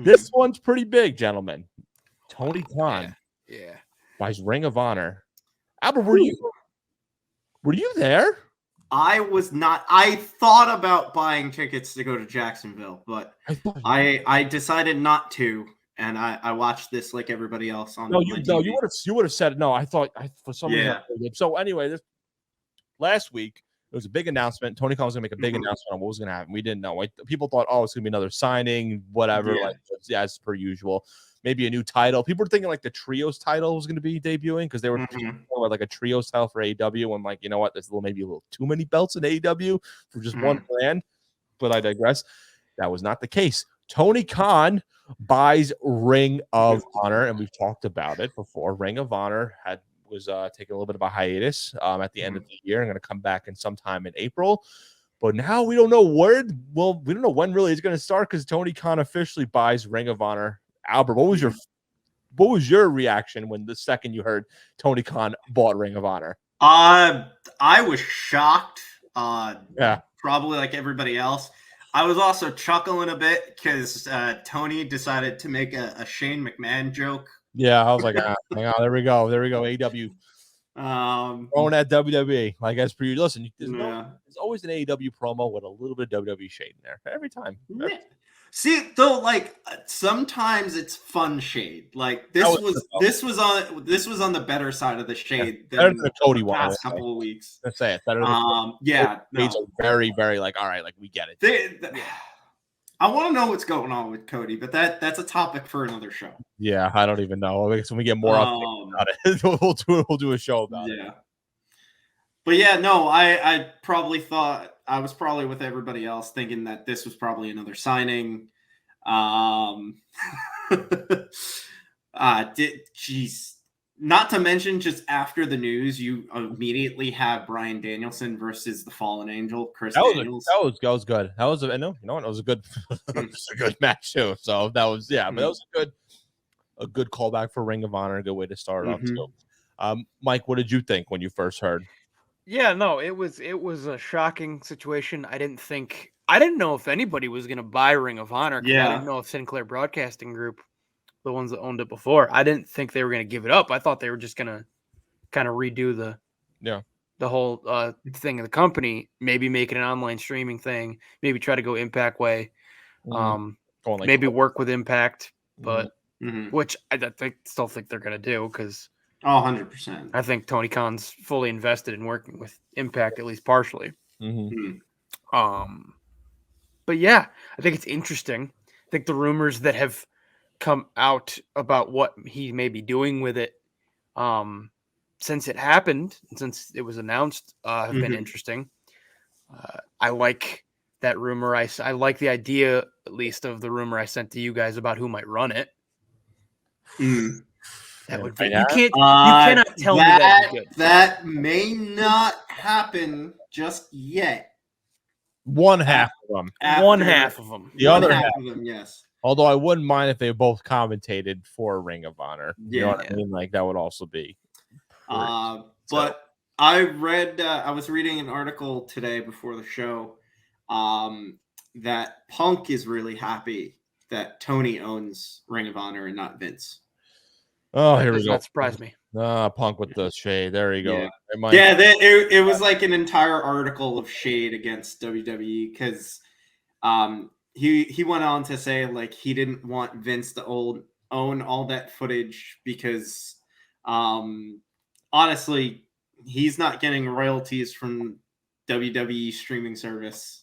This one's pretty big, gentlemen. Tony Khan Yeah. buys Ring of Honor. Albert, were you there? I was not. I thought about buying tickets to go to Jacksonville, but I decided not to, and I watched this like everybody else on. You would have said no. I thought for some reason. So anyway, last week it was a big announcement. Tony Khan was going to make a big announcement on what was going to happen. We didn't know. People thought, oh, it's going to be another signing, whatever. As per usual. Maybe a new title. People were thinking like the Trios title was going to be debuting because they were like a Trios title for AEW. And like, you know what? There's maybe a little too many belts in AEW for just one brand. But I digress. That was not the case. Tony Khan buys Ring of Honor, and we've talked about it before. Ring of Honor was taking a little bit of a hiatus at the end of the year. I'm going to come back in sometime in April. But now we don't know where. Well, we don't know when really it's going to start because Tony Khan officially buys Ring of Honor. Albert, what was your reaction when the second you heard Tony Khan bought Ring of Honor? I was shocked. Probably like everybody else. I was also chuckling a bit because Tony decided to make a Shane McMahon joke. Yeah, I was like, hang on, there we go, AEW. Throwing at WWE, like as per you. Listen, there's always an AEW promo with a little bit of WWE shade in there every time. See, though, like sometimes it's fun shade. Like this was on the better side of the shade better than the Cody one. Past couple of weeks. Let's say it better. Than shades are very, very like all right. Like we get it. I want to know what's going on with Cody, but that's a topic for another show. Yeah, I don't even know. I guess when we get more about it, we'll do a show about it. Yeah. But yeah, no, I probably thought I was probably with everybody else thinking that this was probably another signing. Jeez. Not to mention, just after the news, you immediately have Bryan Danielson versus the Fallen Angel, Chris Daniels. That was good. That was it was a good, a good match too. So that was but that was a good callback for Ring of Honor, a good way to start off too. Mike, what did you think when you first heard? Yeah, no, it was a shocking situation. I didn't know if anybody was going to buy Ring of Honor. I didn't know if Sinclair Broadcasting Group, the ones that owned it before, I didn't think they were going to give it up. I thought they were just going to kind of redo the whole thing of the company, maybe make it an online streaming thing, maybe try to go Impact way, maybe work with Impact, but which I still think they're going to do because 100%. I think Tony Khan's fully invested in working with Impact, at least partially. But yeah, I think it's interesting. I think the rumors that have come out about what he may be doing with it since it happened, since it was announced, have been interesting. I like that rumor. I like the idea, at least, of the rumor I sent to you guys about who might run it. That would be you cannot tell me that'd be good. That may not happen just yet. One half of them. The other half of them, yes. Although I wouldn't mind if they both commentated for Ring of Honor. You know what I mean? Like that would also be. But I read. I was reading an article today before the show that Punk is really happy that Tony owns Ring of Honor and not Vince. Oh, here we go. That surprised me. Punk with the shade. There you go. Yeah, it was like an entire article of shade against WWE because he went on to say like he didn't want Vince to own all that footage because honestly he's not getting royalties from WWE streaming service.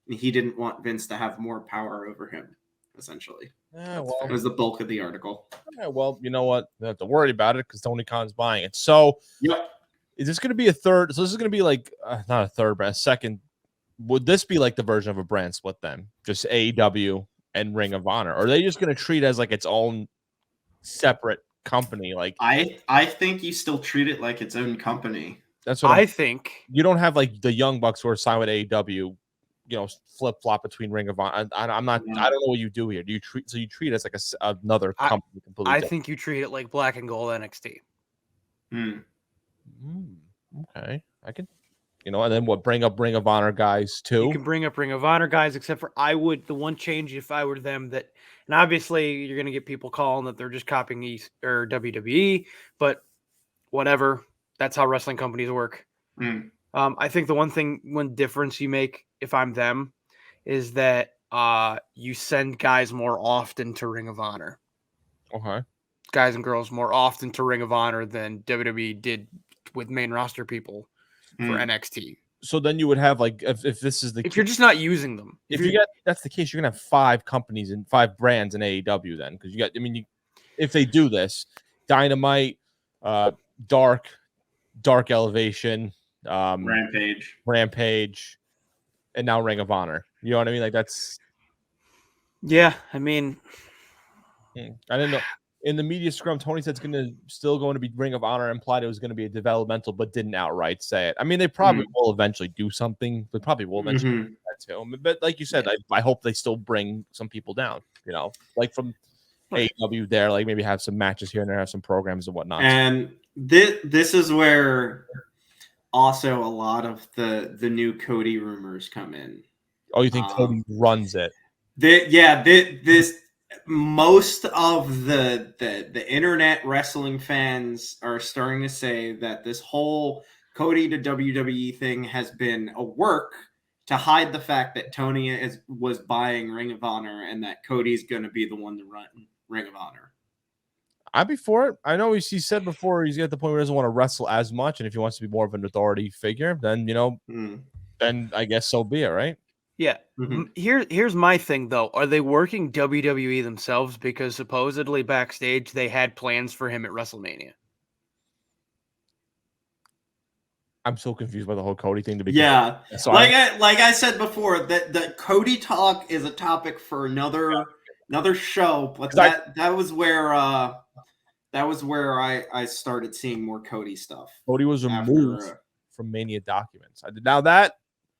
And he didn't want Vince to have more power over him, essentially. That was the bulk of the article. Well, you know what? You don't have to worry about it because Tony Khan's buying it. So, is this going to be a third? So this is going to be like not a third, but a second. Would this be like the version of a brand split then? Just AEW and Ring of Honor? Or are they just going to treat it as like its own separate company? Like I think you still treat it like its own company. That's what I think. You don't have like the Young Bucks who are signed with AEW. Flip flop between Ring of Honor. I'm not. I don't know what you do here. Do you treat it as like another company completely? I think you treat it like Black and Gold NXT. Okay, I can You know, and then what? Bring up Ring of Honor guys too. You can bring up Ring of Honor guys, except for the one change if I were them that, and obviously you're gonna get people calling that they're just copying or WWE, but whatever. That's how wrestling companies work. I think the one difference you make if I'm them is that you send guys more often to Ring of Honor. Okay. Guys and girls more often to Ring of Honor than WWE did with main roster people for NXT. So then you would have like if this is the if you're just not using them. If you get that's the case, you're gonna have 5 companies and 5 brands in AEW then because you got. I mean, if they do this, Dynamite, Dark Elevation, Rampage, and now Ring of Honor. You know what I mean? Like that's. Yeah, I mean, I didn't know. In the media scrum, Tony said it's still going to be Ring of Honor. Implied it was going to be a developmental, but didn't outright say it. I mean, they probably will eventually do something. They probably will eventually do that too. But like you said, I hope they still bring some people down. You know, like from AEW there, like maybe have some matches here and there, have some programs and whatnot. And this is where also a lot of the new Cody rumors come in. Oh, you think Cody runs it? This. Most of the internet wrestling fans are starting to say that this whole Cody to WWE thing has been a work to hide the fact that Tony was buying Ring of Honor and that Cody's going to be the one to run Ring of Honor. I'd be for it. I know he said before he's at the point where he doesn't want to wrestle as much, and if he wants to be more of an authority figure, then then I guess so be it, right? Yeah. Here's my thing though. Are they working WWE themselves because supposedly backstage they had plans for him at WrestleMania? I'm so confused by the whole Cody thing. So like I said before, that the Cody talk is a topic for another show. But that was where I started seeing more Cody stuff. Cody was removed from Mania documents. Now that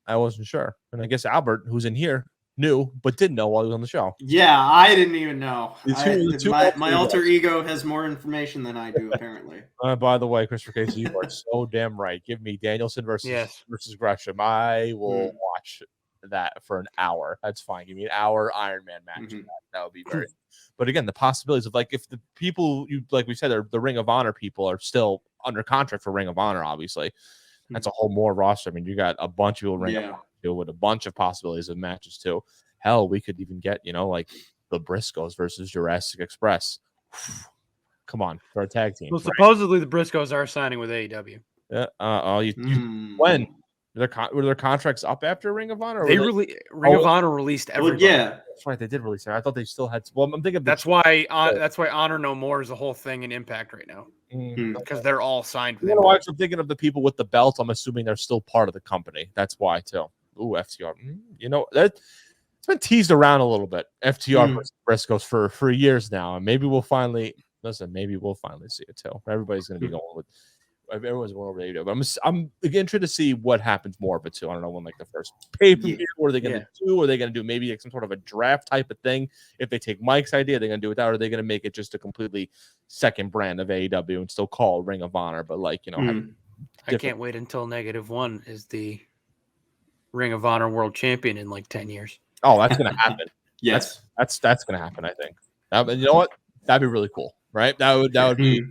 I wasn't sure, and I guess Albert, who's in here, knew but didn't know while he was on the show. Yeah, I didn't even know. My alter ego has more information than I do, apparently. By the way, Christopher Casey, you are so damn right. Give me Danielson versus Gresham. I will watch that for an hour. That's fine. Give me an hour Iron Man match. That would be very. But again, the possibilities of like if the people like we said, the Ring of Honor people are still under contract for Ring of Honor, obviously. That's a whole more roster. I mean, you got a bunch of people Ring of Honor too, with a bunch of possibilities of matches too. Hell, we could even get, like the Briscoes versus Jurassic Express. Come on, for a tag team. Well, supposedly the Briscoes are signing with AEW. Yeah. When? Were their contracts up after Ring of Honor? Ring of Honor released everybody. That's right. They did release it. I thought they still had. Well, I'm thinking that's why Honor No More is a whole thing in Impact right now because they're all signed. You know why I'm thinking of the people with the belts? I'm assuming they're still part of the company. That's why too. Ooh, FTR. It's been teased around a little bit. FTR versus Briscoes for years now, and maybe we'll finally see it too. Everybody's going to be going with. Everyone's going over to but I'm interested to see what happens more of it too. I don't know when like the first pay-per-view. What are they going to do? Are they going to do maybe like some sort of a draft type of thing? If they take Mike's idea, they're going to do it that, or are they going to make it just a completely second brand of AEW and still call Ring of Honor? But like I can't wait until -1 is the Ring of Honor World Champion in like 10 years. Oh, that's going to happen. Yes, that's going to happen. I think. You know what? That'd be really cool, right? That would be.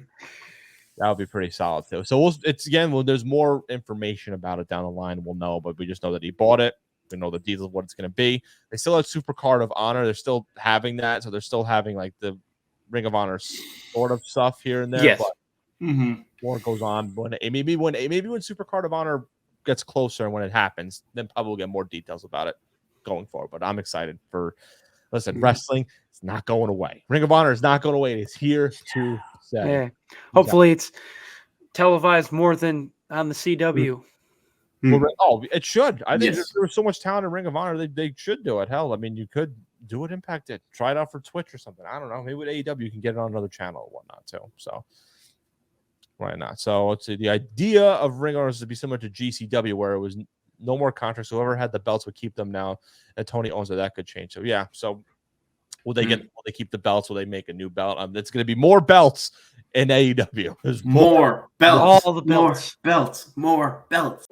That would be pretty solid too. So there's more information about it down the line. We'll know, but we just know that he bought it. We know the details of what it's going to be. They still have Super Card of Honor. They're still having that, so they're still having like the Ring of Honor sort of stuff here and there. Yes. But more goes on maybe when Super Card of Honor gets closer and when it happens, then probably we'll get more details about it going forward. But I'm excited for. Listen, wrestling is not going away. Ring of Honor is not going away. It's here to stay. Yeah. Hopefully it's televised more than on the CW. Well, it should. I think there's so much talent in Ring of Honor. They should do it. Hell, I mean, you could do it, Impact it. Try it out for Twitch or something. I don't know. Maybe with AEW you can get it on another channel or whatnot too. So why not? So let's see. The idea of Ring of Honor is to be similar to GCW where it was no more contracts. Whoever had the belts would keep them now. And Tony owns it. That could change. So yeah. So will they keep the belts? Will they make a new belt? It's going to be more belts in AEW. There's more belts. All the belts. More belts.